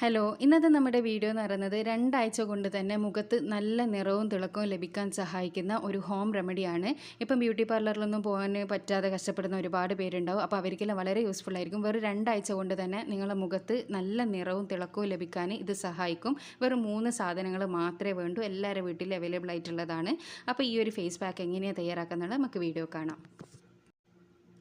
Hello, ഇന്നത്തെ നമ്മുടെ video എന്ന് പറയുന്നത് 2 ആഴ്ച കൊണ്ട് തന്നെ മുഖത്ത് നല്ല നിറവും തിളക്കവും ലഭിക്കാൻ സഹായിക്കുന്ന ഒരു ഹോം റെമഡിയാണ്. ഇപ്പം ബ്യൂട്ടി പാർലറിലൊന്നും പോകാൻ പറ്റാതെ കഷ്ടപ്പെടുന്ന ഒരുപാട് പേരുണ്ടാവും. അപ്പോൾ അവർക്കെല്ലാം വളരെ യൂസ്ഫുൾ ആയിരിക്കും. വെറും 2 ആഴ്ച കൊണ്ട് തന്നെ നിങ്ങളുടെ മുഖത്ത് നല്ല നിറവും തിളക്കവും ലഭിക്കാൻ ഇത് സഹായിക്കും. വെറും 3 സാധനങ്ങൾ മാത്രമേ വേണ്ടൂ. എല്ലാവരുടെ വീട്ടിൽ അവൈലബിൾ ആയിട്ടുള്ളതാണ്. അപ്പോൾ ഈ ഒരു ഫേസ് പാക്ക് എങ്ങനെയാണ് തയ്യാറാക്കുന്നത് നമുക്ക് വീഡിയോ കാണാം.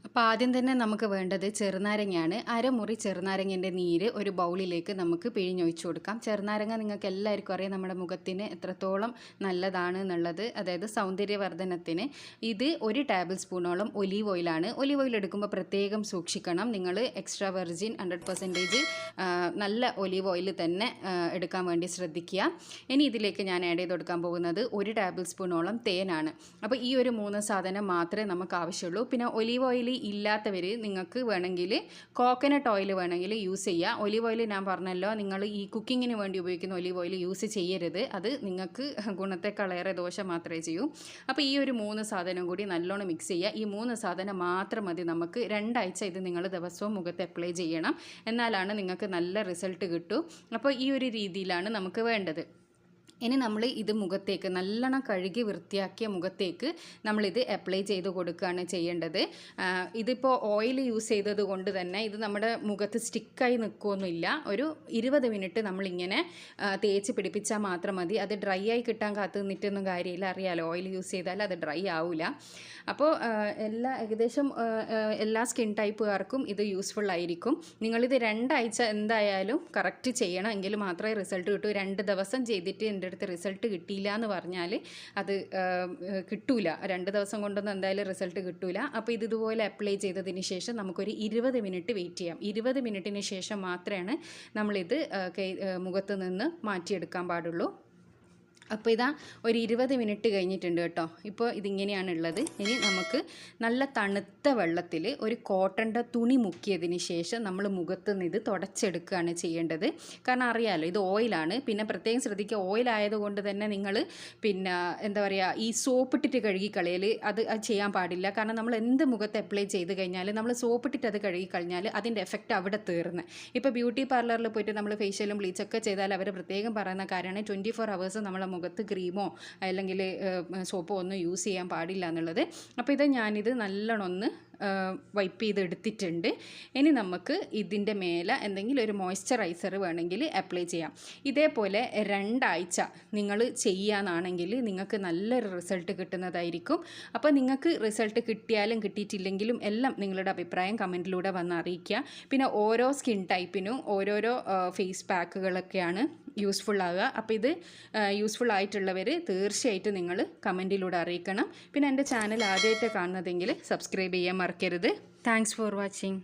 അപ്പോൾ ആദ്യം തന്നെ നമുക്ക് വേണ്ടത് ചെറുനാരങ്ങയാണ്. അരമുറി ചെറുനാരങ്ങൻ്റെ നീര് ഒരു ബൗളിലേക്ക് നമുക്ക് പിഴിഞ്ഞൊഴിച്ചു കൊടുക്കാം. ചെറുനാരങ്ങ നിങ്ങൾക്ക് എല്ലാവർക്കും അറിയാം നമ്മുടെ മുഖത്തിന് എത്രത്തോളം നല്ലതാണ് എന്നുള്ളത്, അതായത് സൗന്ദര്യവർദ്ധനത്തിന്. ഇത് 1 ടേബിൾ സ്പൂണോളം ഒലീവ് ഓയിലാണ്. ഒലീവ് ഓയിൽ എടുക്കുമ്പോൾ പ്രത്യേകം സൂക്ഷിക്കണം. നിങ്ങൾ എക്സ്ട്രാ വെർജിൻ 100% നല്ല ഒലീവ് ഓയിൽ തന്നെ എടുക്കാൻ വേണ്ടി ശ്രദ്ധിക്കുക. ഇനി ഇതിലേക്ക് ഞാൻ ആഡ് ചെയ്ത് കൊടുക്കാൻ പോകുന്നത് 1 ടേബിൾ സ്പൂണോളം തേനാണ്. അപ്പോൾ ഈ ഒരു 3 സാധനം മാത്രമേ നമുക്ക് ആവശ്യമുള്ളൂ. പിന്നെ ഒലീവ് ഓയിൽ ഇല്ലാത്തവർ നിങ്ങൾക്ക് വേണമെങ്കിൽ കോക്കനട്ട് ഓയിൽ വേണമെങ്കിൽ യൂസ് ചെയ്യുക. ഒലീവ് ഓയിൽ ഞാൻ പറഞ്ഞല്ലോ, നിങ്ങൾ ഈ കുക്കിങ്ങിന് വേണ്ടി ഉപയോഗിക്കുന്ന ഒലീവ് ഓയിൽ യൂസ് ചെയ്യരുത്. അത് നിങ്ങൾക്ക് ഗുണത്തെക്കാളേറെ ദോഷം മാത്രമേ ചെയ്യൂ. അപ്പോൾ ഈ ഒരു 3 സാധനം കൂടി നല്ലോണം മിക്സ് ചെയ്യുക. ഈ 3 സാധനം മാത്രം മതി നമുക്ക്. 2 ആഴ്ച ഇത് നിങ്ങൾ ദിവസവും മുഖത്ത് അപ്ലൈ ചെയ്യണം. എന്നാലാണ് നിങ്ങൾക്ക് നല്ല റിസൾട്ട് കിട്ടൂ. അപ്പോൾ ഈ ഒരു രീതിയിലാണ് നമുക്ക് വേണ്ടത്. ഇനി നമ്മൾ ഇത് മുഖത്തേക്ക് നല്ലോണം കഴുകി വൃത്തിയാക്കിയ മുഖത്തേക്ക് നമ്മളിത് അപ്ലൈ ചെയ്ത് കൊടുക്കുകയാണ് ചെയ്യേണ്ടത്. ഇതിപ്പോൾ ഓയിൽ യൂസ് ചെയ്തത് കൊണ്ട് തന്നെ ഇത് നമ്മുടെ മുഖത്ത് സ്റ്റിക്കായി നിൽക്കുകയൊന്നുമില്ല. ഒരു 20 മിനിറ്റ് നമ്മളിങ്ങനെ തേച്ച് പിടിപ്പിച്ചാൽ മാത്രം മതി. അത് ഡ്രൈ ആയി കിട്ടാൻ കാത്തു നിന്നിട്ടൊന്നും കാര്യമില്ല. അറിയാലോ, ഓയിൽ യൂസ് ചെയ്താൽ അത് ഡ്രൈ ആവില്ല. അപ്പോൾ ഏകദേശം എല്ലാ സ്കിൻ ടൈപ്പുകാർക്കും ഇത് യൂസ്ഫുൾ ആയിരിക്കും. നിങ്ങളിത് 2 ആഴ്ച എന്തായാലും കറക്റ്റ് ചെയ്യണം. എങ്കിൽ മാത്രമേ റിസൾട്ട് കിട്ടൂ. 2 ദിവസം ചെയ്തിട്ട് എൻ്റെ അടുത്ത് റിസൾട്ട് കിട്ടിയില്ല എന്ന് പറഞ്ഞാൽ അത് കിട്ടൂല. 2 ദിവസം കൊണ്ടൊന്നും എന്തായാലും റിസൾട്ട് കിട്ടൂല. അപ്പോൾ ഇതുപോലെ അപ്ലൈ ചെയ്തതിന് ശേഷം നമുക്കൊരു 20 മിനിറ്റ് വെയിറ്റ് ചെയ്യാം. 20 മിനിറ്റിന് ശേഷം മാത്രമാണ് നമ്മളിത് മുഖത്ത് നിന്ന് മാറ്റിയെടുക്കാൻ പാടുള്ളൂ. അപ്പോൾ ഇതാ ഒരു 20 മിനിറ്റ് കഴിഞ്ഞിട്ടുണ്ട് കേട്ടോ. ഇപ്പോൾ ഇതിങ്ങനെയാണുള്ളത്. ഇനി നമുക്ക് നല്ല തണുത്ത വെള്ളത്തിൽ ഒരു കോട്ടൻ്റെ തുണി മുക്കിയതിന് ശേഷം നമ്മൾ മുഖത്ത് നിന്ന് ഇത് തുടച്ചെടുക്കുകയാണ് ചെയ്യേണ്ടത്. കാരണം അറിയാമല്ലോ, ഇത് ഓയിലാണ്. പിന്നെ പ്രത്യേകം ശ്രദ്ധിക്കുക, ഓയിലായതുകൊണ്ട് തന്നെ നിങ്ങൾ പിന്നെ എന്താ പറയുക, ഈ സോപ്പിട്ടിട്ട് കഴുകിക്കളയൽ അത് ചെയ്യാൻ പാടില്ല. കാരണം നമ്മൾ എന്ത് മുഖത്ത് അപ്ലൈ ചെയ്ത് കഴിഞ്ഞാൽ നമ്മൾ സോപ്പിട്ടിട്ട് അത് കഴുകിക്കഴിഞ്ഞാൽ അതിൻ്റെ എഫക്റ്റ് അവിടെ തീർന്ന്. ഇപ്പോൾ ബ്യൂട്ടി പാർലറിൽ പോയിട്ട് നമ്മൾ ഫേഷ്യലും ബ്ലീച്ചൊക്കെ ചെയ്താൽ അവർ പ്രത്യേകം പറയുന്ന കാര്യമാണ് 24 ഹവേഴ്സ് നമ്മളെ മുഖത്ത് ക്രീമോ അല്ലെങ്കിൽ സോപ്പോ ഒന്നും യൂസ് ചെയ്യാൻ പാടില്ല എന്നുള്ളത്. അപ്പോൾ ഇത് ഞാനിത് നല്ലോണം ഒന്ന് വൈപ്പ് ചെയ്തെടുത്തിട്ടുണ്ട്. ഇനി നമുക്ക് ഇതിൻ്റെ മേലെ എന്തെങ്കിലും ഒരു മോയ്സ്ചറൈസർ വേണമെങ്കിൽ അപ്ലൈ ചെയ്യാം. ഇതേപോലെ 2 ആഴ്ച നിങ്ങൾ ചെയ്യാനാണെങ്കിൽ നിങ്ങൾക്ക് നല്ലൊരു റിസൾട്ട് കിട്ടുന്നതായിരിക്കും. അപ്പോൾ നിങ്ങൾക്ക് റിസൾട്ട് കിട്ടിയാലും കിട്ടിയിട്ടില്ലെങ്കിലും എല്ലാം നിങ്ങളുടെ അഭിപ്രായം കമൻറ്റിലൂടെ വന്ന് അറിയിക്കുക. പിന്നെ ഓരോ സ്കിൻ ടൈപ്പിനും ഓരോരോ ഫേസ് പാക്കുകളൊക്കെയാണ് യൂസ്ഫുൾ ആകുക. അപ്പോൾ ഇത് യൂസ്ഫുൾ ആയിട്ടുള്ളവർ തീർച്ചയായിട്ടും നിങ്ങൾ കമൻറ്റിലൂടെ അറിയിക്കണം. പിന്നെ എൻ്റെ ചാനൽ ആദ്യമായിട്ട് കാണുന്നതെങ്കിൽ സബ്സ്ക്രൈബ് ചെയ്യാൻ മറക്കരുത്. Thanks for watching.